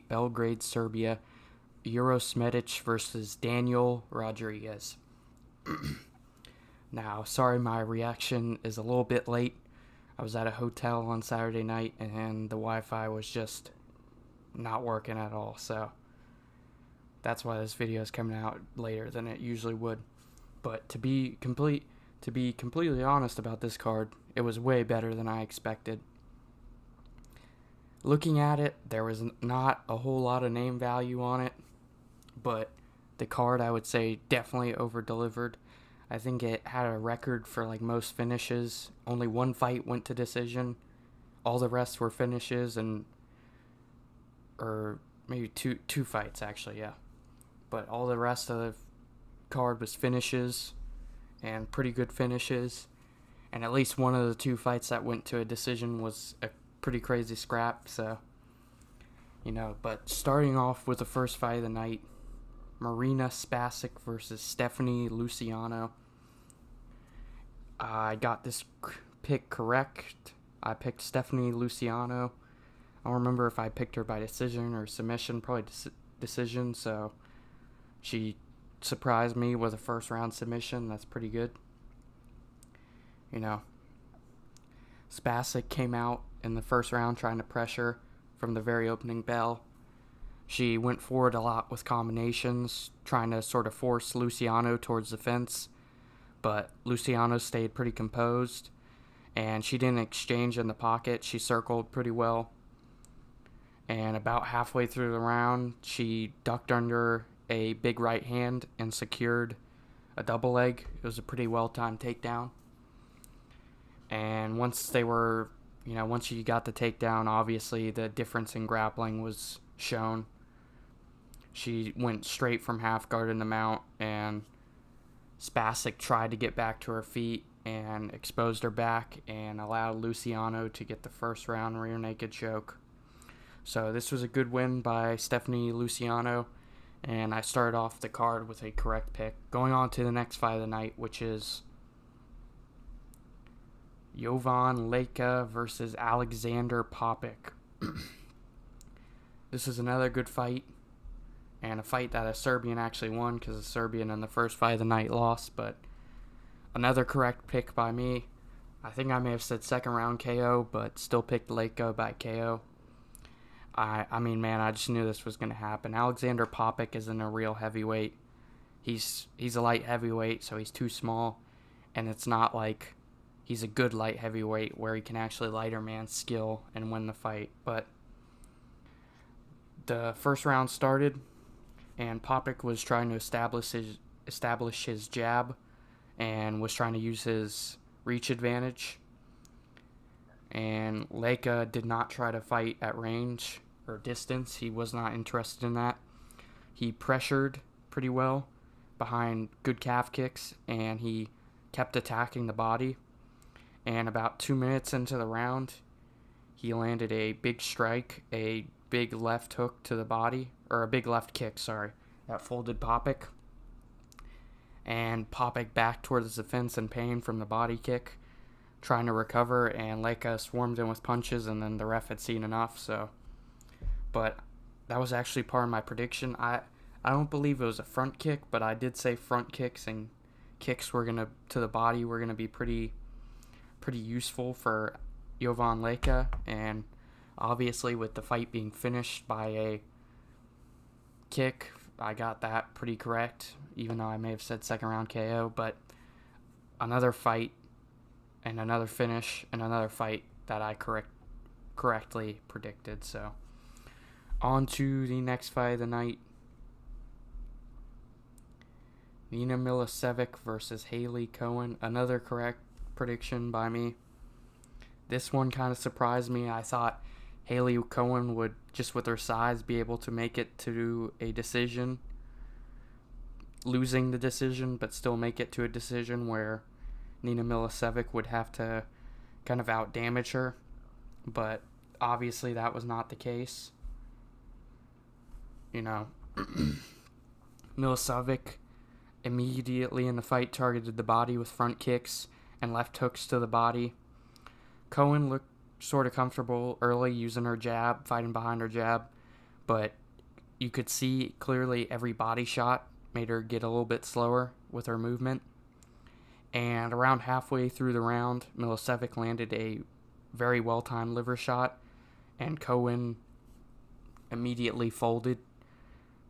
Belgrade, Serbia. Uroš Medić versus Daniel Rodriguez. Now, sorry my reaction is a little bit late. I was at a hotel on Saturday night and the Wi-Fi was just not working at all. So that's why this video is coming out later than it usually would. But to be completely honest about this card, it was way better than I expected. Looking at it, there was not a whole lot of name value on it, but the card, I would say, definitely over-delivered. I think it had a record for like most finishes. Only one fight went to decision. All the rest were finishes, or maybe two fights actually, yeah. But all the rest of the card was finishes, and pretty good finishes. And at least one of the two fights that went to a decision was a pretty crazy scrap. So, but starting off with the first fight of the night, Marina Spasic versus Stephanie Luciano. I got this pick correct. I picked Stephanie Luciano. I don't remember if I picked her by decision or submission, probably decision, so she surprised me with a first round submission. That's pretty good. Spasic came out in the first round trying to pressure from the very opening bell. She went forward a lot with combinations, trying to sort of force Luciano towards the fence, but Luciano stayed pretty composed, and she didn't exchange in the pocket. She circled pretty well, and about halfway through the round, she ducked under a big right hand and secured a double leg. It was a pretty well-timed takedown, and once she got the takedown, obviously the difference in grappling was shown. She went straight from half guard in the mount, and Spasic tried to get back to her feet and exposed her back and allowed Luciano to get the first round rear naked choke. So this was a good win by Stephanie Luciano, and I started off the card with a correct pick. Going on to the next fight of the night, which is Jovan Leka versus Alexander Popik. This is another good fight, and a fight that a Serbian actually won, because a Serbian in the first fight of the night lost, but another correct pick by me. I think I may have said second round KO, but still picked Leka by KO. I mean, man, I just knew this was going to happen. Alexander Popik isn't a real heavyweight. He's a light heavyweight, so he's too small, and it's not like he's a good light heavyweight where he can actually lighter man skill and win the fight. But the first round started, and Popik was trying to establish his jab and was trying to use his reach advantage. And Leka did not try to fight at range or distance. He was not interested in that. He pressured pretty well behind good calf kicks, and he kept attacking the body. And about 2 minutes into the round, he landed a big strike, a big left hook to the body, or a big left kick, that folded Popik. And Popik backed towards the fence in pain from the body kick, trying to recover, and Leka swarmed in with punches, and then the ref had seen enough. But that was actually part of my prediction. I don't believe it was a front kick, but I did say front kicks and kicks to the body were gonna be pretty useful for Jovan Leka, and obviously with the fight being finished by a kick, I got that pretty correct, even though I may have said second round KO. But another fight and another finish and another fight that I correctly predicted. So on to the next fight of the night. Nina Milicevic versus Haley Cohen. Another correct prediction by me. This one kind of surprised me. I thought Haley Cohen would, just with her size, be able to make it to a decision, losing the decision, but still make it to a decision where Nina Milicevic would have to kind of out-damage her. But obviously that was not the case. Milicevic immediately in the fight targeted the body with front kicks and left hooks to the body. Cohen looked sort of comfortable early using her jab, fighting behind her jab, but you could see clearly every body shot made her get a little bit slower with her movement. And around halfway through the round, Milicevic landed a very well-timed liver shot, and Cohen immediately folded.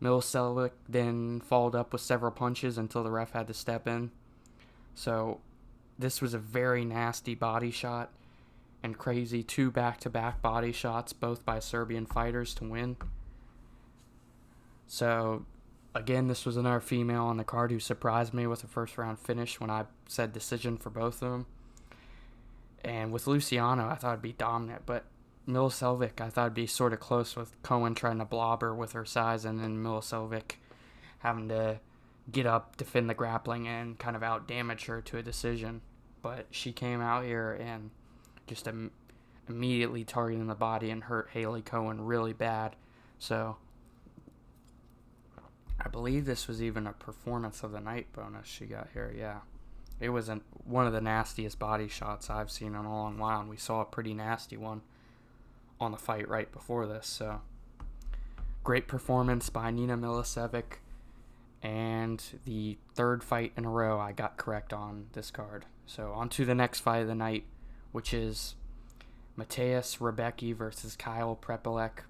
Milicevic then followed up with several punches until the ref had to step in. So this was a very nasty body shot and crazy 2 back-to-back body shots, both by Serbian fighters, to win. So again, this was another female on the card who surprised me with a first-round finish when I said decision for both of them. And with Luciano, I thought it'd be dominant, but Milicevic, I thought it'd be sort of close with Cohen trying to blob her with her size, and then Milicevic having to get up, defend the grappling, and kind of out-damage her to a decision. But she came out here and just immediately targeting the body and hurt Haley Cohen really bad. So I believe this was even a performance of the night bonus she got here, yeah. It was one of the nastiest body shots I've seen in a long while, and we saw a pretty nasty one on the fight right before this. So great performance by Nina Milicevic, and the third fight in a row I got correct on this card. So on to the next fight of the night, which is Mateusz Rebecki versus Kyle Prepolek.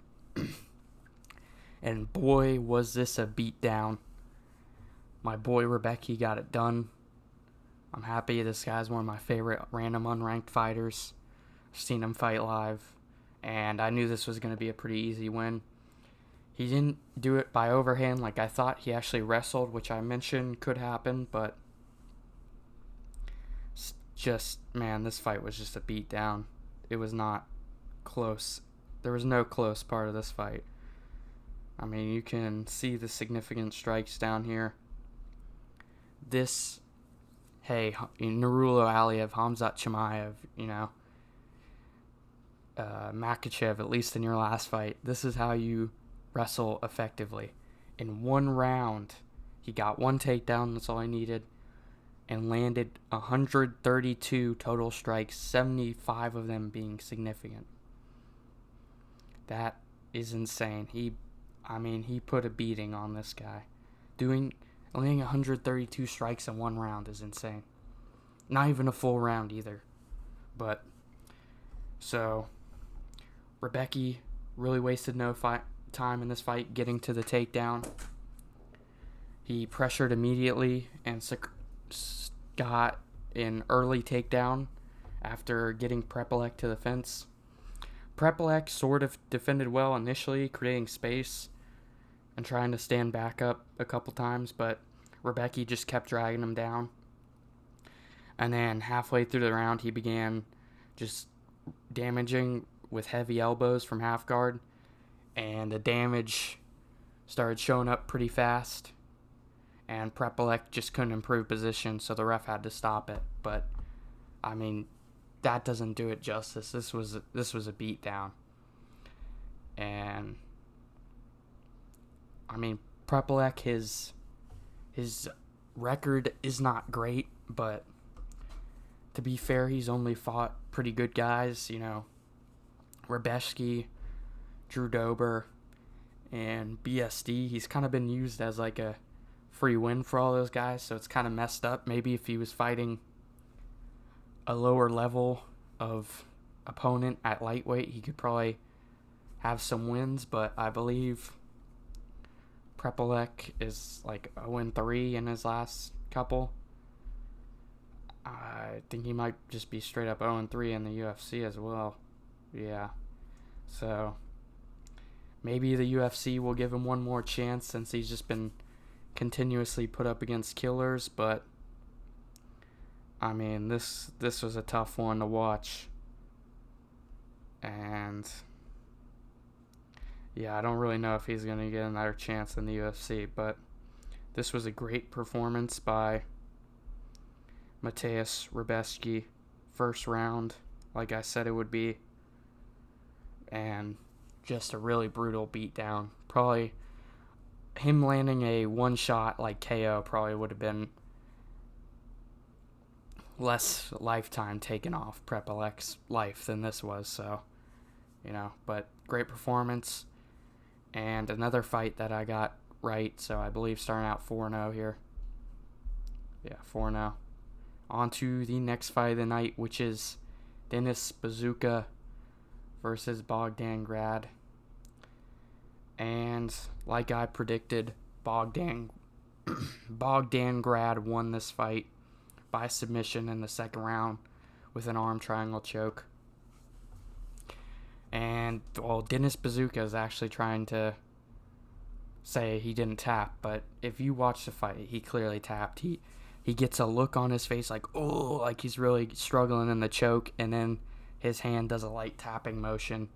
And boy, was this a beatdown. My boy Rebecki got it done. I'm happy. This guy's one of my favorite random unranked fighters. I've seen him fight live, and I knew this was going to be a pretty easy win. He didn't do it by overhand like I thought. He actually wrestled, which I mentioned could happen, but just, man, this fight was just a beatdown. It was not close. There was no close part of this fight. I mean, you can see the significant strikes down here. This, hey, Nurullo Aliev, Hamzat Chimaev, Makachev, at least in your last fight, this is how you wrestle effectively. In one round, he got one takedown, that's all he needed, and landed 132 total strikes, 75 of them being significant. That is insane. He put a beating on this guy. Landing 132 strikes in one round is insane. Not even a full round either. But, so, Rebecki really wasted no time in this fight getting to the takedown. He pressured immediately and got an early takedown after getting Prepolek to the fence. Prepolek sort of defended well initially, creating space and trying to stand back up a couple times, but Rebecki just kept dragging him down. And then halfway through the round, he began just damaging with heavy elbows from half guard, and the damage started showing up pretty fast, and Prepolek just couldn't improve position, so the ref had to stop it. But, I mean, that doesn't do it justice. This was a beatdown. And I mean, Prepolek, his record is not great, but to be fair, he's only fought pretty good guys, Rebecki, Drew Dober, and BSD. He's kind of been used as like a free win for all those guys, so it's kind of messed up. Maybe if he was fighting a lower level of opponent at lightweight, he could probably have some wins, but I believe Prepolek is like 0-3 in his last couple. I think he might just be straight up 0-3 in the UFC as well. Yeah. So maybe the UFC will give him one more chance since he's just been continuously put up against killers, but I mean, this was a tough one to watch. And yeah, I don't really know if he's going to get another chance in the UFC, but this was a great performance by Mateusz Rebecki. First round, like I said it would be. And just a really brutal beatdown. Probably him landing a one-shot like KO probably would have been less lifetime taken off Prepolek's life than this was, so, but great performance. And another fight that I got right, so I believe starting out 4-0 here. Yeah, 4-0. On to the next fight of the night, which is Denis Bazooka versus Bogdan Grad. And like I predicted, Bogdan Grad won this fight by submission in the second round with an arm triangle choke. And, well, Denis Bazooka is actually trying to say he didn't tap, but if you watch the fight, he clearly tapped. He gets a look on his face like, oh, like he's really struggling in the choke, and then his hand does a light tapping motion.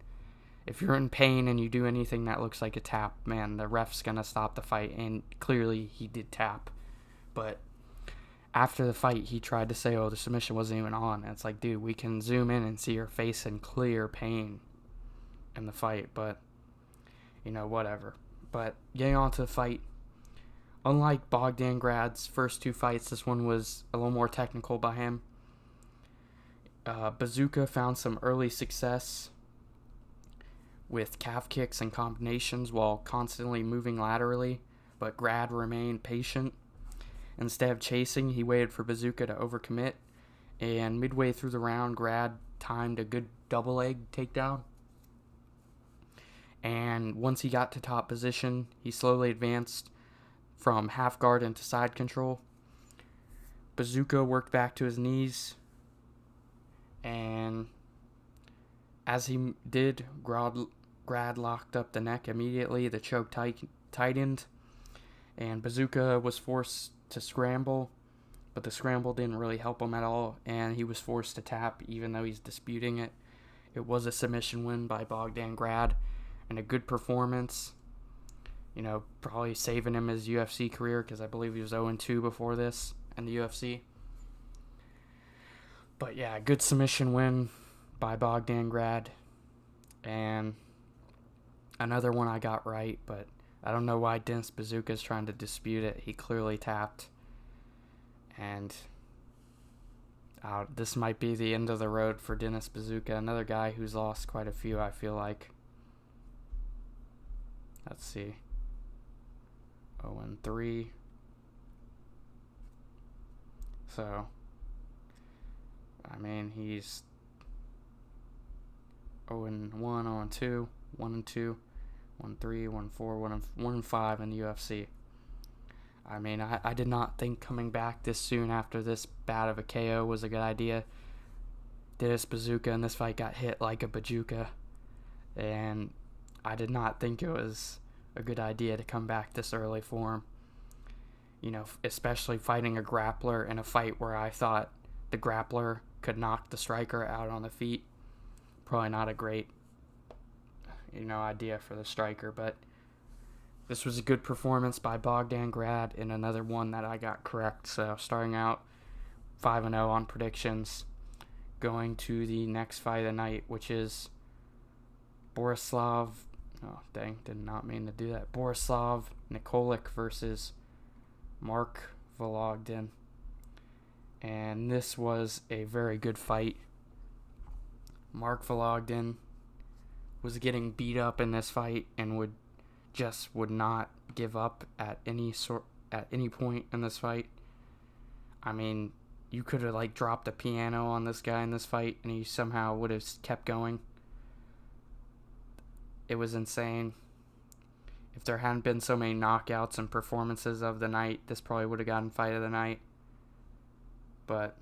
If you're in pain and you do anything that looks like a tap, man, the ref's going to stop the fight, and clearly he did tap. But after the fight, he tried to say, oh, the submission wasn't even on. And it's like, dude, we can zoom in and see your face in clear pain in the fight, but, whatever. But getting on to the fight, unlike Bogdan Grad's first two fights, this one was a little more technical by him. Bazooka found some early success with calf kicks and combinations while constantly moving laterally, but Grad remained patient. Instead of chasing, he waited for Bazooka to overcommit, and midway through the round, Grad timed a good double leg takedown. And once he got to top position, he slowly advanced from half guard into side control. Bazooka worked back to his knees, and as he did, Grad locked up the neck immediately. The choke tightened, and Bazooka was forced to scramble, but the scramble didn't really help him at all, and he was forced to tap even though he's disputing it. It was a submission win by Bogdan Grad, and a good performance. Probably saving him his UFC career, because I believe he was 0-2 before this in the UFC. But yeah, good submission win by Bogdan Grad. And another one I got right, but I don't know why Denis Bazooka is trying to dispute it. He clearly tapped. And this might be the end of the road for Denis Bazooka, another guy who's lost quite a few, I feel like. Let's see. 0-3. So, he's 0-1, 0-2, 1-2, 1-3, 1-4, 1-5 in the UFC. I did not think coming back this soon after this bad of a KO was a good idea. Denis Bazooka in this fight got hit like a bazooka, and I did not think it was a good idea to come back this early for him. Especially fighting a grappler in a fight where I thought the grappler could knock the striker out on the feet. Probably not a great, idea for the striker, but this was a good performance by Bogdan Grad and another one that I got correct. So starting out 5-0 on predictions, going to the next fight of the night, which is Borislav Nikolic versus Mark Vologdin. And this was a very good fight. Mark Vologdin was getting beat up in this fight and would not give up at any point in this fight. You could have dropped a piano on this guy in this fight and he somehow would have kept going. It was insane. If there hadn't been so many knockouts and performances of the night, this probably would have gotten fight of the night. But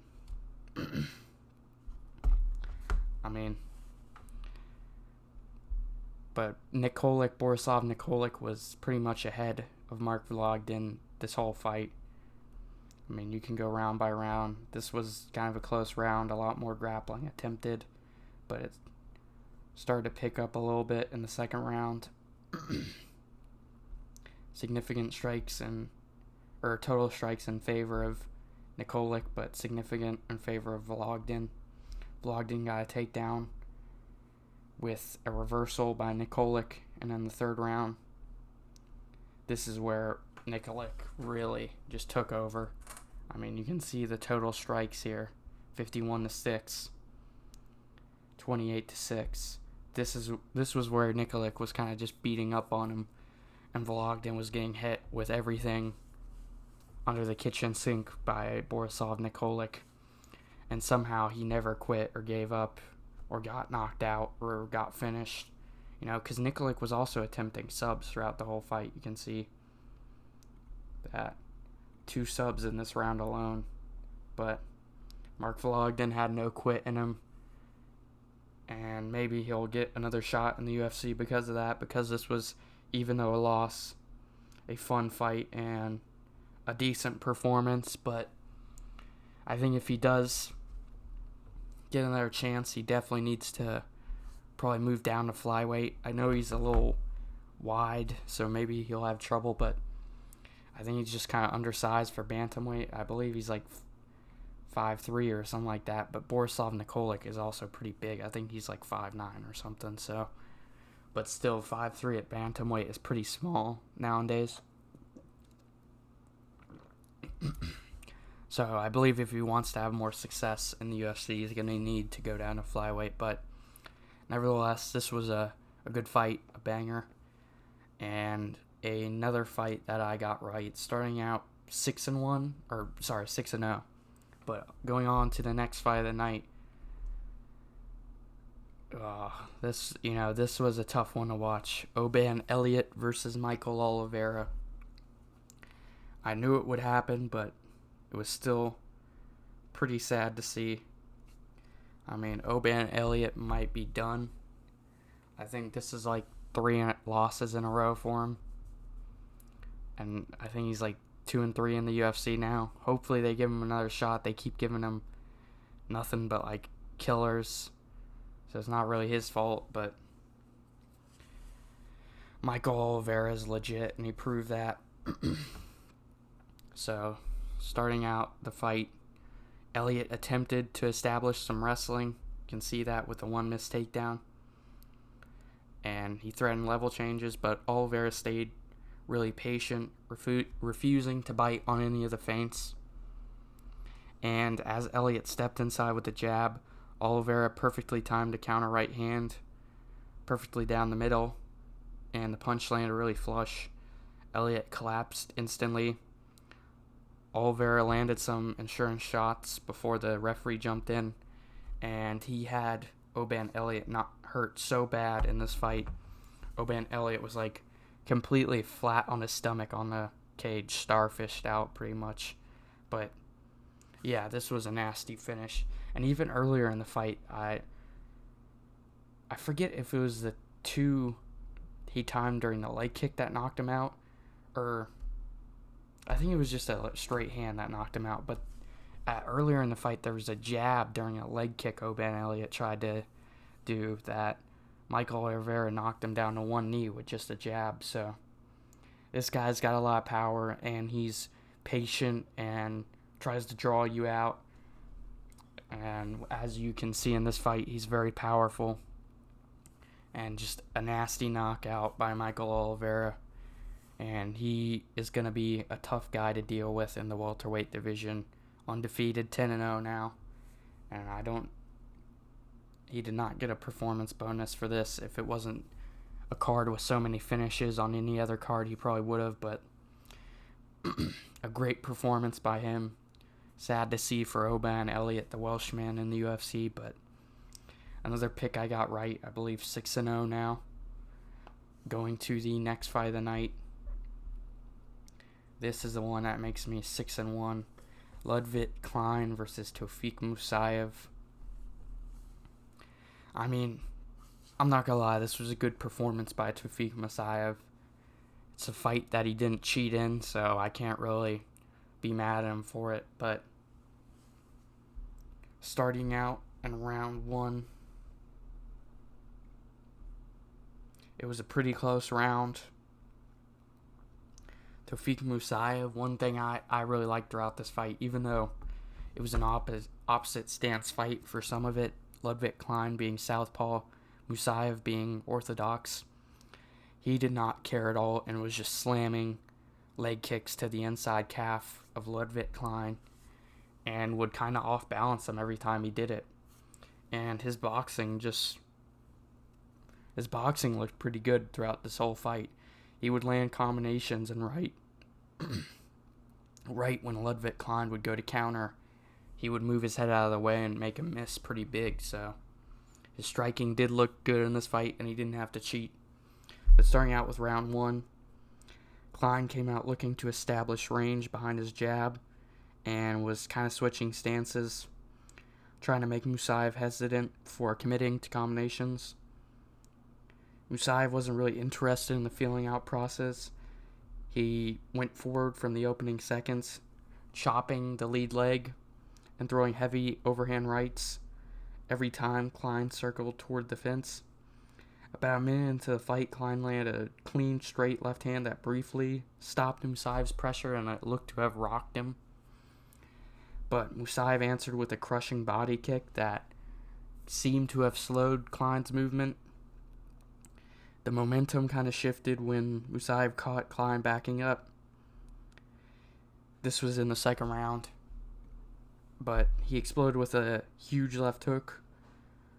Borislav Nikolic was pretty much ahead of Mark Vologdin this whole fight. You can go round by round. This was kind of a close round, a lot more grappling attempted, but it started to pick up a little bit in the second round. Significant total strikes in favor of Nikolic, but significant in favor of Vologdin. Vologdin got a takedown with a reversal by Nikolic, and in the third round, this is where Nikolic really just took over. You can see the total strikes here, 51-6, 28-6, this was where Nikolic was kind of just beating up on him, and Vologden was getting hit with everything under the kitchen sink by Borisov Nikolic, and somehow he never quit or gave up or got knocked out or got finished. Because Nikolic was also attempting subs throughout the whole fight. You can see that 2 subs in this round alone. But Mark Vologden had no quit in him. And maybe he'll get another shot in the UFC because of that. Because this was, even though a loss, a fun fight and a decent performance. But I think if he does get another chance, he definitely needs to probably move down to flyweight. I know he's a little wide, so maybe he'll have trouble, but I think he's just kind of undersized for bantamweight. I believe he's like 5'3" or something like that, but Borisov Nikolic is also pretty big. I think he's like 5'9" or something, so, but still 5'3" at bantamweight is pretty small nowadays. So I believe if he wants to have more success in the UFC, he's going to need to go down to flyweight, but nevertheless, this was a good fight, a banger, and another fight that I got right, starting out 6-0, but going on to the next fight of the night. This was a tough one to watch. Oban Elliott versus Michael Oliveira. I knew it would happen, but it was still pretty sad to see. I mean, Oban Elliott might be done. I think this is like 3 losses in a row for him. And I think he's like 2-3 in the UFC now. Hopefully they give him another shot. They keep giving him nothing but like killers. So it's not really his fault, but Michael Oliveira is legit, and he proved that. So, starting out the fight, Elliott attempted to establish some wrestling. You can see that with the 1 missed takedown. And he threatened level changes, but Oliveira stayed really patient, refusing to bite on any of the feints. And as Elliott stepped inside with the jab, Oliveira perfectly timed a counter right hand, perfectly down the middle, and the punch landed really flush. Elliott collapsed instantly. Oliveira landed some insurance shots before the referee jumped in, and he had Oban Elliott not hurt so bad in this fight. Oban Elliott was like completely flat on his stomach on the cage, starfished out pretty much. But yeah, this was a nasty finish. And even earlier in the fight, I forget if it was the 2 he timed during the leg kick that knocked him out, or I think it was just a straight hand that knocked him out. But earlier in the fight, there was a jab during a leg kick Oban Elliott tried to do that Michael Oliveira knocked him down to 1 knee with just a jab. So this guy's got a lot of power, and he's patient and tries to draw you out. And as you can see in this fight, he's very powerful. And just a nasty knockout by Michael Oliveira. And he is going to be a tough guy to deal with in the welterweight division. Undefeated, 10-0 now. And he did not get a performance bonus for this. If it wasn't a card with so many finishes on any other card, he probably would have. But a great performance by him. Sad to see for Oban Elliott, the Welshman in the UFC. But another pick I got right. I believe 6-0 now. Going to the next fight of the night. This is the one that makes me 6-1. Ludwig Klein versus Tofik Musayev. I mean, I'm not gonna lie, this was a good performance by Tofik Musayev. It's a fight that he didn't cheat in, so I can't really be mad at him for it. But starting out in round 1, it was a pretty close round. Tofik Musayev, one thing I really liked throughout this fight, even though it was an opposite stance fight for some of it, Ludwig Klein being southpaw, Musayev being orthodox, he did not care at all and was just slamming leg kicks to the inside calf of Ludwig Klein and would kind of off balance him every time he did it. And his boxing just his boxing looked pretty good throughout this whole fight. He would land combinations and right when Ludwig Klein would go to counter, he would move his head out of the way and make him miss pretty big. So his striking did look good in this fight, and he didn't have to cheat. But starting out with round one, Klein came out looking to establish range behind his jab and was kind of switching stances, trying to make Musayev hesitant before committing to combinations. Musayev wasn't really interested in the feeling out process. He went forward from the opening seconds, chopping the lead leg and throwing heavy overhand rights every time Klein circled toward the fence. About a minute into the fight, Klein landed a clean, straight left hand that briefly stopped Musayev's pressure, and it looked to have rocked him. But Musayev answered with a crushing body kick that seemed to have slowed Klein's movement. The momentum kind of shifted when Musayev caught Klein backing up. This was in the second round, but he exploded with a huge left hook,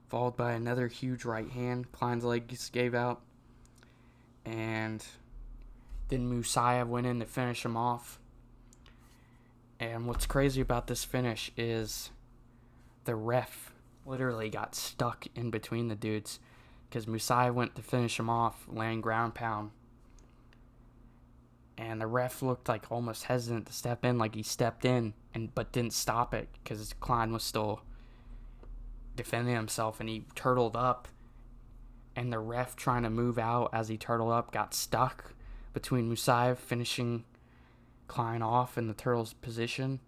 followed by another huge right hand. Klein's legs gave out, and then Musayev went in to finish him off. And what's crazy about this finish is the ref literally got stuck in between the dudes, because Musayev went to finish him off, laying ground pound. And the ref looked like almost hesitant to step in, like he stepped in but didn't stop it because Klein was still defending himself, and he turtled up. And the ref, trying to move out as he turtled up, got stuck between Musayev finishing Klein off in the turtle's position.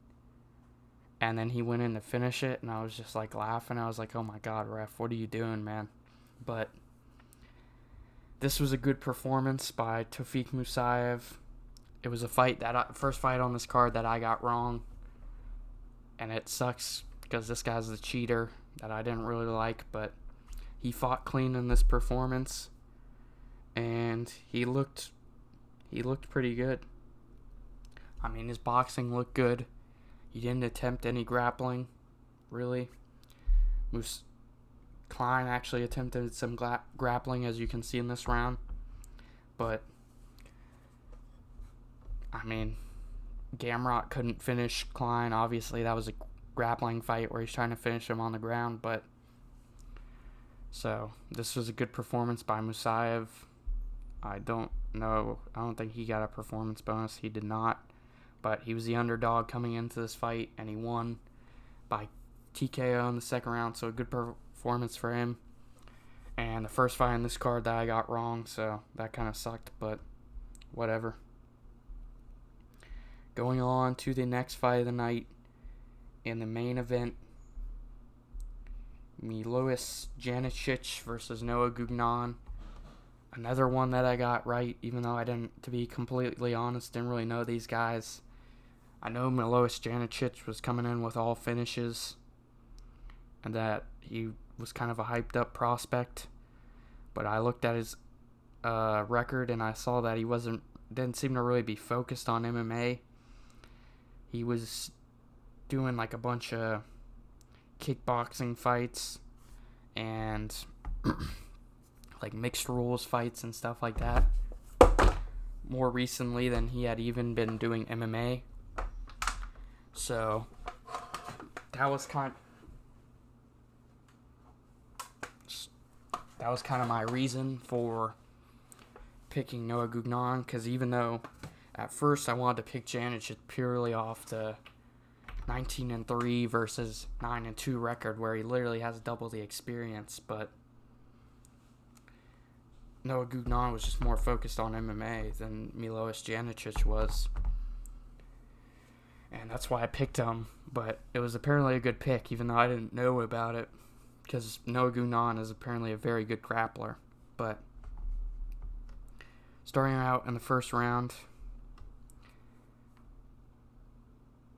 And then he went in to finish it, and I was just like laughing. I was like, oh my God, ref, what are you doing, man? But this was a good performance by Tofik Musayev. It was a fight first fight on this card that I got wrong, and it sucks because this guy's the cheater that I didn't really like. But he fought clean in this performance, and he looked pretty good. I mean, his boxing looked good. He didn't attempt any grappling, really. Klein actually attempted some grappling, as you can see in this round. But, I mean, Gamrot couldn't finish Klein. Obviously, that was a grappling fight where he's trying to finish him on the ground. But, so, this was a good performance by Musayev. I don't think he got a performance bonus. He did not. But he was the underdog coming into this fight, and he won by TKO in the second round. So, a good performance for him. And the first fight on this card that I got wrong, so that kind of sucked, but whatever. Going on to the next fight of the night, in the main event, Uroš Medić versus Noah Gugnan. Another one that I got right, even though I didn't, to be completely honest, didn't really know these guys. I know Uroš Medić was coming in with all finishes, and that he was kind of a hyped up prospect. But I looked at his record, and I saw that he didn't seem to really be focused on MMA. He was doing like a bunch of kickboxing fights and like mixed rules fights and stuff like that more recently than he had even been doing MMA. So that was kind of my reason for picking Noah Gugnan, because even though at first I wanted to pick Medić purely off the 19-3 versus 9-2 record, where he literally has double the experience, but Noah Gugnan was just more focused on MMA than Uroš Medić was. And that's why I picked him. But it was apparently a good pick, even though I didn't know about it, because Noah Gugnan is apparently a very good grappler. But starting out in the first round,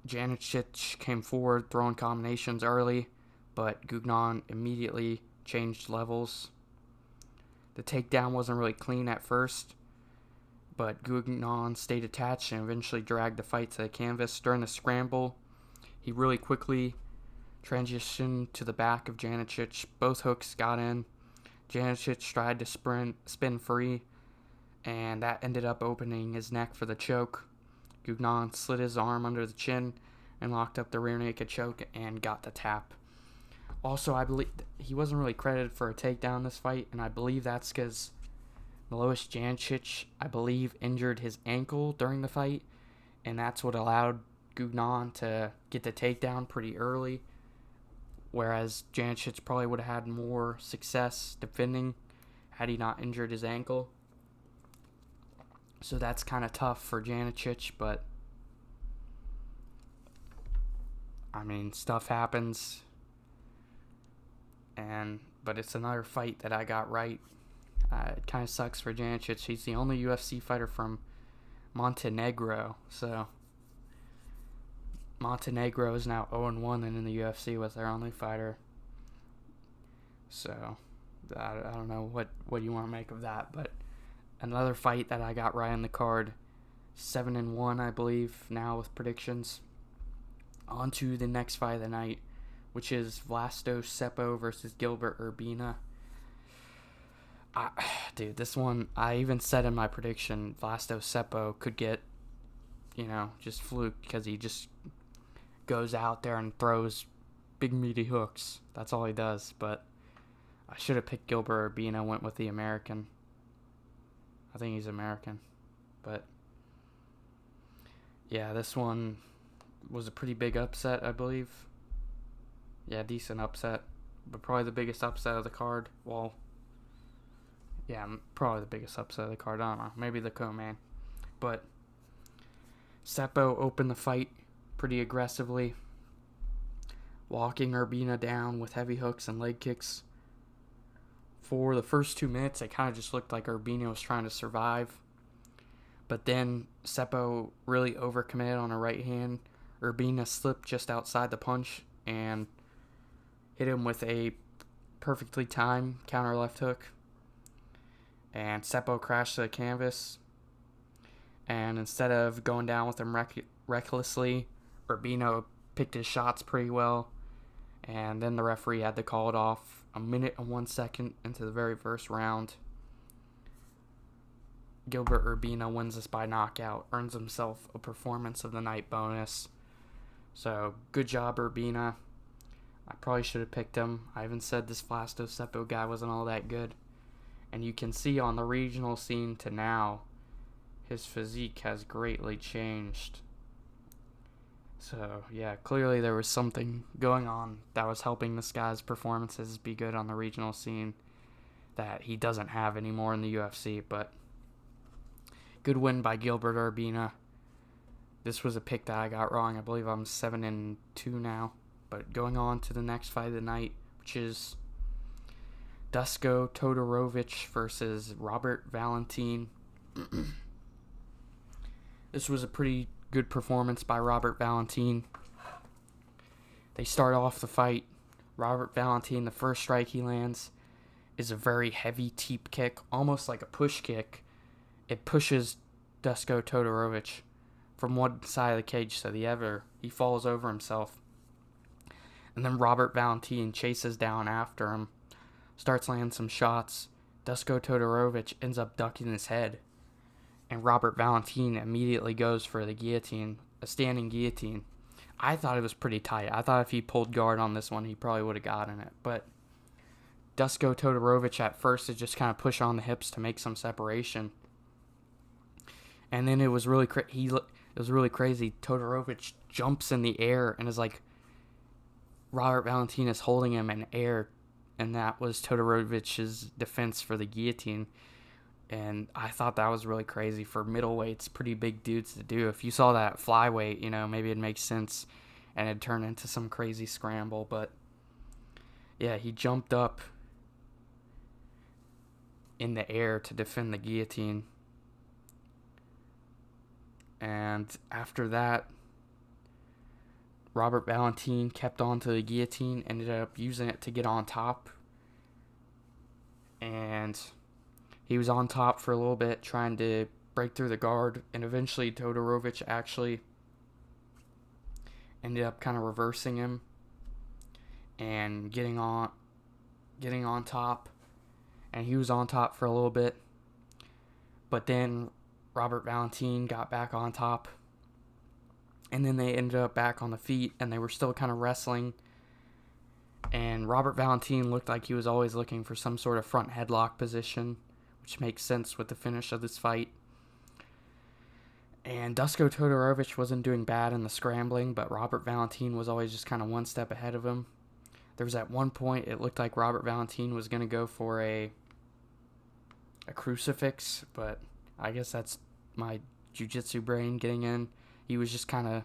Medić came forward, throwing combinations early, but Gugnan immediately changed levels. The takedown wasn't really clean at first, but Gugnan stayed attached and eventually dragged the fight to the canvas. During the scramble, he really quickly transitioned to the back of Medić. Both hooks got in. Janicic tried to spin free, and that ended up opening his neck for the choke. Gugnon slid his arm under the chin and locked up the rear naked choke and got the tap. Also, I believe he wasn't really credited for a takedown this fight, and I believe that's because Miloš Janicic, I believe, injured his ankle during the fight, and that's what allowed Gugnon to get the takedown pretty early, whereas Janicic probably would have had more success defending had he not injured his ankle. So that's kind of tough for Janicic, but I mean, stuff happens, but it's another fight that I got right. It kind of sucks for Janicic. He's the only UFC fighter from Montenegro, so Montenegro is now 0-1 and in the UFC with their only fighter. So I don't know what you want to make of that, but another fight that I got right on the card, 7-1 I believe now with predictions. On to the next fight of the night, which is Vlasto Seppo versus Gilbert Urbina. Dude, this one, I even said in my prediction, Vlasto Seppo could get, just fluke because he just goes out there and throws big meaty hooks. That's all he does, but I should have picked Gilbert Urbina, went with the American. I think he's American, but yeah, this one was a pretty big upset, I believe. Yeah, decent upset, but probably the biggest upset of the card. Well, yeah, probably the biggest upset of the card. I don't know, maybe the co-main. But Seppo opened the fight pretty aggressively, walking Urbina down with heavy hooks and leg kicks. For the first 2 minutes, it kind of just looked like Urbina was trying to survive. But then Seppo really overcommitted on a right hand. Urbina slipped just outside the punch and hit him with a perfectly timed counter left hook. And Seppo crashed to the canvas. And instead of going down with him recklessly, Urbina picked his shots pretty well. And then the referee had to call it off a minute and 1 second into the very first round. Gilbert Urbina wins this by knockout, earns himself a Performance of the Night bonus. So, good job, Urbina. I probably should have picked him. I even said this Vlasto Seppo guy wasn't all that good. And you can see on the regional scene to now, his physique has greatly changed. So, yeah, clearly there was something going on that was helping this guy's performances be good on the regional scene that he doesn't have anymore in the UFC. But good win by Gilbert Urbina. This was a pick that I got wrong. I believe I'm 7-2 now. But going on to the next fight of the night, which is Dusko Todorovic versus Robert Valentin. This was a pretty good performance by Robert Valentin. They start off the fight. Robert Valentin, the first strike he lands is a very heavy teep kick, almost like a push kick. It pushes Dusko Todorovic from one side of the cage so he falls over himself. And then Robert Valentin chases down after him, starts landing some shots. Dusko Todorovic ends up ducking his head, and Robert Valentin immediately goes for the guillotine, a standing guillotine. I thought it was pretty tight. I thought if he pulled guard on this one, he probably would have gotten it. But Dusko Todorovic at first is just kind of push on the hips to make some separation. And then it was really crazy. Todorovic jumps in the air and is like, Robert Valentin is holding him in air, and that was Todorovic's defense for the guillotine. And I thought that was really crazy for middleweights, pretty big dudes to do. If you saw that flyweight, maybe it'd make sense and it'd turn into some crazy scramble. But yeah, he jumped up in the air to defend the guillotine. And after that, Robert Valentin kept on to the guillotine, ended up using it to get on top. And he was on top for a little bit, trying to break through the guard, and eventually Todorovic actually ended up kind of reversing him and getting on top. and he was on top for a little bit. But then Robert Valentin got back on top, and then they ended up back on the feet, and they were still kind of wrestling. And Robert Valentin looked like he was always looking for some sort of front headlock position, which makes sense with the finish of this fight. And Dusko Todorovic wasn't doing bad in the scrambling, but Robert Valentin was always just kind of one step ahead of him. There was at one point, it looked like Robert Valentin was going to go for a crucifix, but I guess that's my jiu-jitsu brain getting in. He was just kind of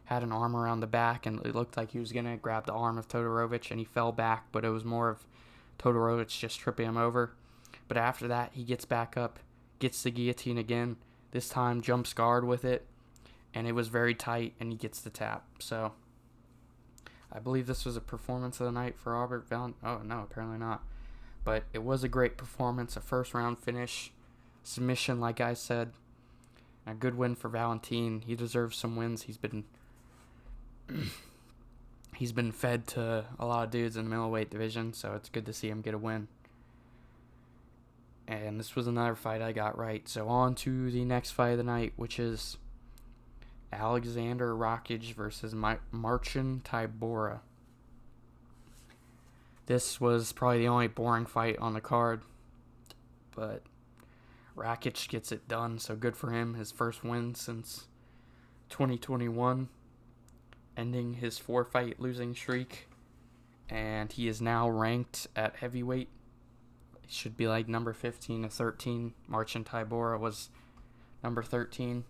had an arm around the back, and it looked like he was going to grab the arm of Todorovic, and he fell back, but it was more of Todorovic just tripping him over. But after that, he gets back up, gets the guillotine again, this time jumps guard with it, and it was very tight, and he gets the tap. So I believe this was a performance of the night for Robert Valentin. Oh, no, apparently not. But it was a great performance, a first-round finish, submission, like I said. A good win for Valentin. He deserves some wins. He's been fed to a lot of dudes in the middleweight division, so it's good to see him get a win. And this was another fight I got right. So on to the next fight of the night, which is Alexander Rakic versus Marcin Tybura. This was probably the only boring fight on the card, but Rakic gets it done, so good for him. His first win since 2021, ending his 4-fight losing streak, and he is now ranked at heavyweight. He should be like number 15 to 13. Marcin Tybura was number 13.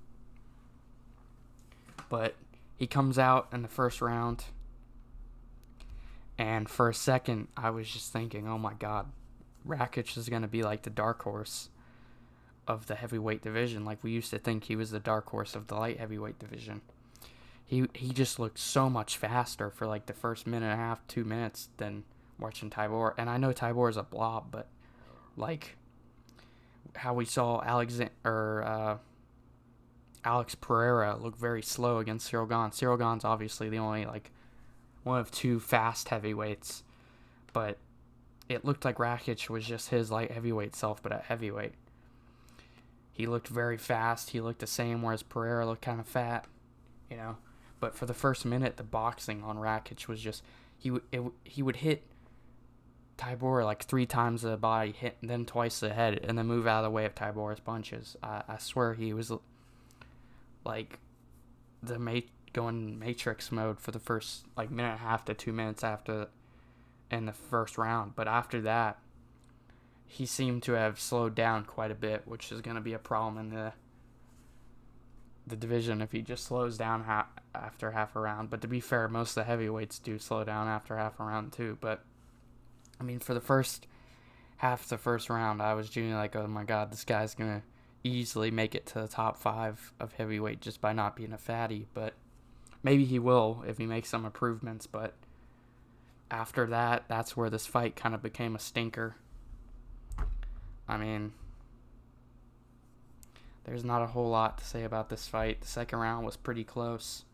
But he comes out in the first round, and for a second, I was just thinking, oh my god, Rakic is going to be like the dark horse of the heavyweight division. Like we used to think he was the dark horse of the light heavyweight division. He just looked so much faster for like the first minute and a half, 2 minutes than Marcin Tybura. And I know Tybura is a blob, but like how we saw Alex Pereira look very slow against Cyril Gane. Cyril Gane's obviously the only like one of two fast heavyweights, but it looked like Rakic was just his light heavyweight self, but at heavyweight. He looked very fast. He looked the same, whereas Pereira looked kind of fat, you know. But for the first minute, the boxing on Rakic was just he would hit Tybura like 3 times the body, hit and then twice the head, and then move out of the way of Tybura's punches. I swear he was like going Matrix mode for the first like minute and a half to 2 minutes after in the first round. But after that, he seemed to have slowed down quite a bit, which is going to be a problem in the division if he just slows down after half a round. But to be fair, most of the heavyweights do slow down after half a round too. But I mean, for the first half of the first round, I was genuinely like, oh my god, this guy's going to easily make it to the top 5 of heavyweight just by not being a fatty. But maybe he will if he makes some improvements. But after that, that's where this fight kind of became a stinker. I mean, there's not a whole lot to say about this fight. The second round was pretty close.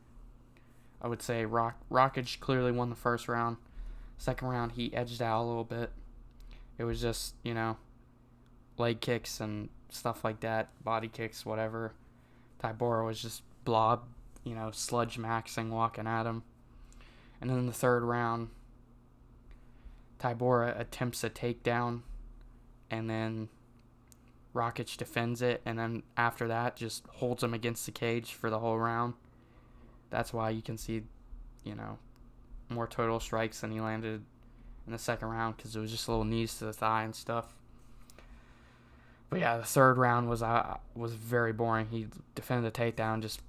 I would say Rakic clearly won the first round. Second round, he edged out a little bit. It was just, you know, leg kicks and stuff like that, body kicks, whatever. Tybura was just blob, you know, sludge maxing, walking at him. And then in the third round, Tybura attempts a takedown, and then Rakic defends it, and then after that just holds him against the cage for the whole round. That's why you can see, you know, more total strikes than he landed in the second round, because it was just little knees to the thigh and stuff. But yeah, the third round was very boring. He defended the takedown, just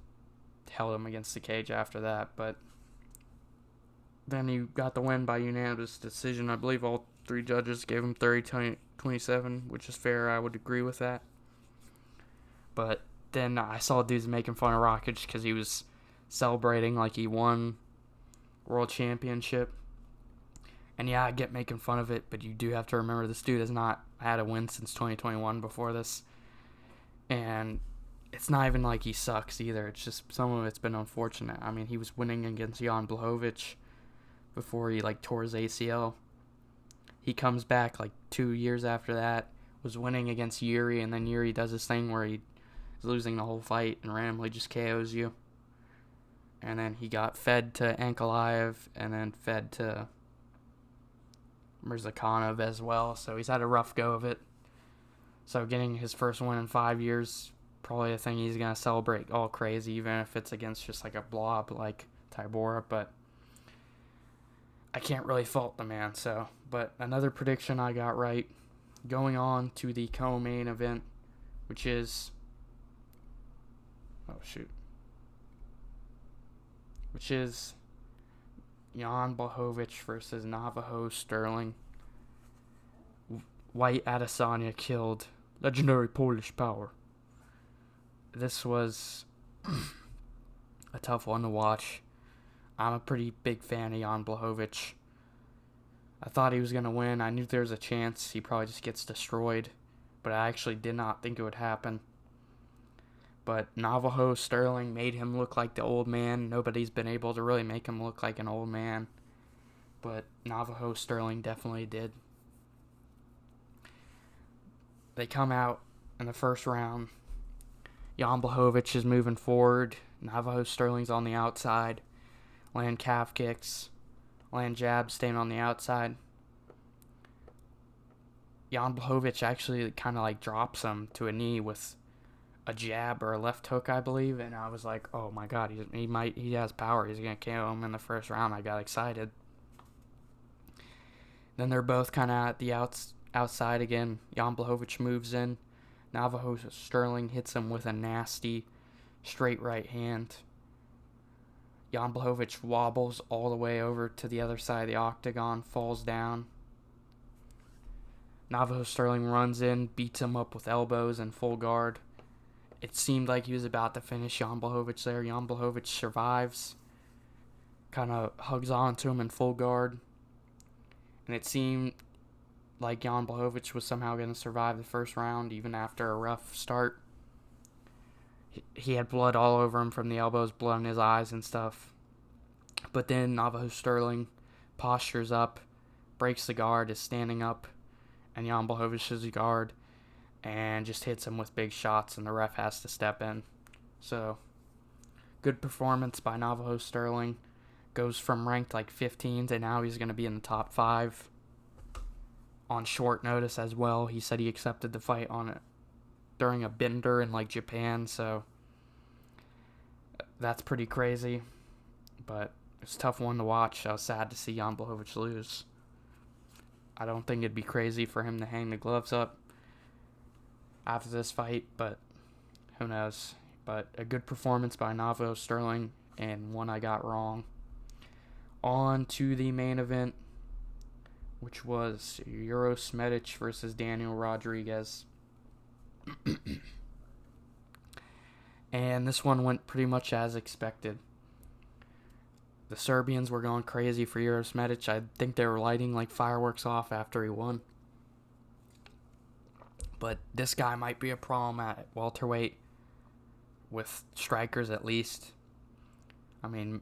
held him against the cage after that. But then he got the win by unanimous decision. I believe all 3 judges gave him 30-27, which is fair. I would agree with that. But then I saw dudes making fun of Rakic because he was celebrating like he won world championship. And yeah, I get making fun of it, but you do have to remember this dude has not had a win since 2021 before this. And it's not even like he sucks either. It's just some of it's been unfortunate. I mean, he was winning against Jan Blachowicz before he like tore his ACL. he comes back like 2 years after that, was winning against Yuri, and then Yuri does this thing where he is losing the whole fight and randomly just KOs you. And then he got fed to Ankalaev and then fed to Mirzakhanov as well. So he's had a rough go of it. So getting his first win in 5 years, probably a thing he's going to celebrate all crazy, even if it's against just like a blob like Tybura. But I can't really fault the man. But another prediction I got right, going on to the co-main event, which is... which is Jan Blachowicz versus Navajo Sterling. White Adesanya killed legendary Polish power. This was a tough one to watch. I'm a pretty big fan of Jan Blachowicz. I thought he was going to win. I knew there was a chance he probably just gets destroyed, but I actually did not think it would happen. But Navajo Sterling made him look like the old man. Nobody's been able to really make him look like an old man. But Navajo Sterling definitely did. They come out in the first round. Jan Blachowicz is moving forward. Navajo Sterling's on the outside. Land calf kicks. Land jabs, staying on the outside. Jan Blachowicz actually kind of like drops him to a knee with a jab or a left hook, I believe, and I was like, oh my god, he has power. He's gonna KO him in the first round. I got excited. Then they're both kind of at the outside again. Jan Blachowicz moves in. Navajo Sterling hits him with a nasty straight right hand. Jan Blachowicz wobbles all the way over to the other side of the octagon, falls down. Navajo Sterling runs in, beats him up with elbows and full guard. It seemed like he was about to finish Jan Blachowicz there. Jan Blachowicz survives, kind of hugs on to him in full guard. And it seemed like Jan Blachowicz was somehow going to survive the first round, even after a rough start. He had blood all over him from the elbows, blood in his eyes and stuff. But then Navajo Sterling postures up, breaks the guard, is standing up, and Jan Blachowicz guard, and just hits him with big shots, and the ref has to step in. So, good performance by Navajo Sterling. Goes from ranked like 15 to now he's going to be in the top 5 on short notice as well. He said he accepted the fight on it during a bender in like Japan, so that's pretty crazy. But it's a tough one to watch. I was sad to see Jan Blachowicz lose. I don't think it'd be crazy for him to hang the gloves up after this fight, but who knows. But a good performance by Navajo Sterling, and one I got wrong. On to the main event, which was Uroš Medić versus Daniel Rodriguez. And this one went pretty much as expected. The Serbians were going crazy for Uroš Medić. I think they were lighting like fireworks off after he won. But this guy might be a problem at welterweight with strikers at least. I mean,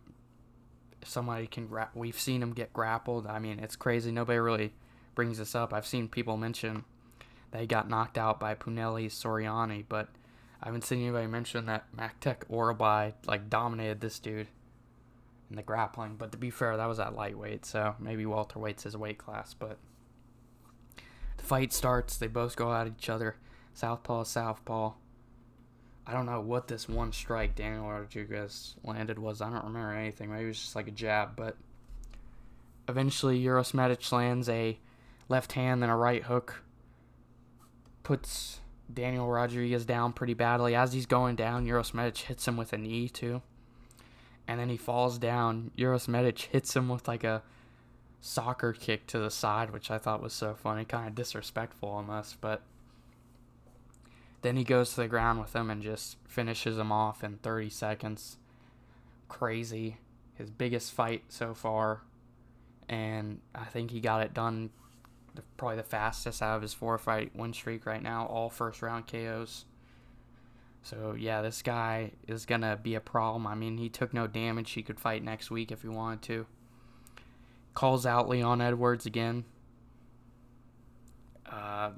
if somebody can we've seen him get grappled. I mean, it's crazy. Nobody really brings this up. I've seen people mention that he got knocked out by Punelli Soriani, but I haven't seen anybody mention that Maktek Orabai like dominated this dude in the grappling. But to be fair, that was at lightweight, so maybe welterweight's his weight class. But the fight starts. They both go at each other. Southpaw. I don't know what this one strike Daniel Rodriguez landed was. I don't remember anything. Maybe it was just like a jab. But eventually, Uroš Medić lands a left hand and a right hook. Puts Daniel Rodriguez down pretty badly. As he's going down, Uroš Medić hits him with a knee too. And then he falls down. Uroš Medić hits him with like a soccer kick to the side, which I thought was so funny. Kind of disrespectful almost, but then he goes to the ground with him and just finishes him off in 30 seconds. Crazy. His biggest fight so far. And I think he got it done probably the fastest out of his 4-fight win streak right now. All first-round KOs. So, yeah, this guy is going to be a problem. I mean, he took no damage. He could fight next week if he wanted to. Calls out Leon Edwards again.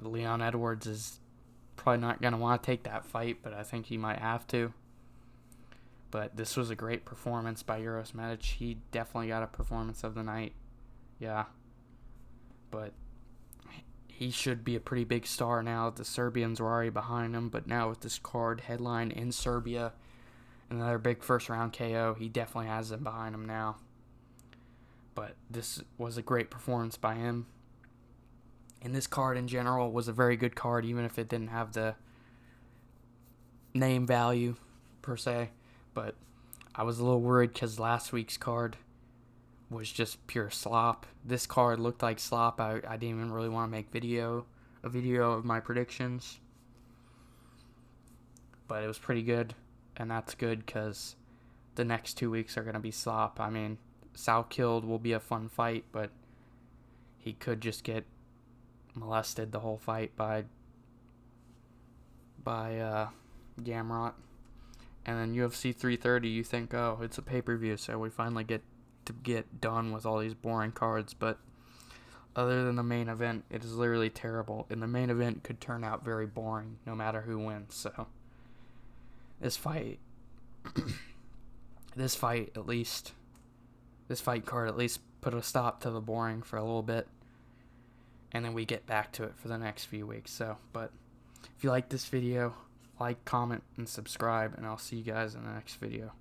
Leon Edwards is probably not going to want to take that fight, but I think he might have to. But this was a great performance by Uroš Medić. He definitely got a performance of the night. Yeah. But he should be a pretty big star now. The Serbians were already behind him, but now with this card headline in Serbia, another big first round KO, he definitely has them behind him now. But this was a great performance by him. And this card in general was a very good card, even if it didn't have the name value per se. But I was a little worried because last week's card was just pure slop. This card looked like slop. I didn't even really want to make a video of my predictions. But it was pretty good, and that's good because the next 2 weeks are going to be slop. I mean, Salkilled will be a fun fight, but he could just get molested the whole fight by Gamrot. And then UFC 330, you think, oh, it's a pay-per-view, so we finally get to get done with all these boring cards. But other than the main event, it is literally terrible. And the main event could turn out very boring no matter who wins. So this fight card at least put a stop to the boring for a little bit. And then we get back to it for the next few weeks. So, but if you like this video, like, comment, and subscribe, and I'll see you guys in the next video.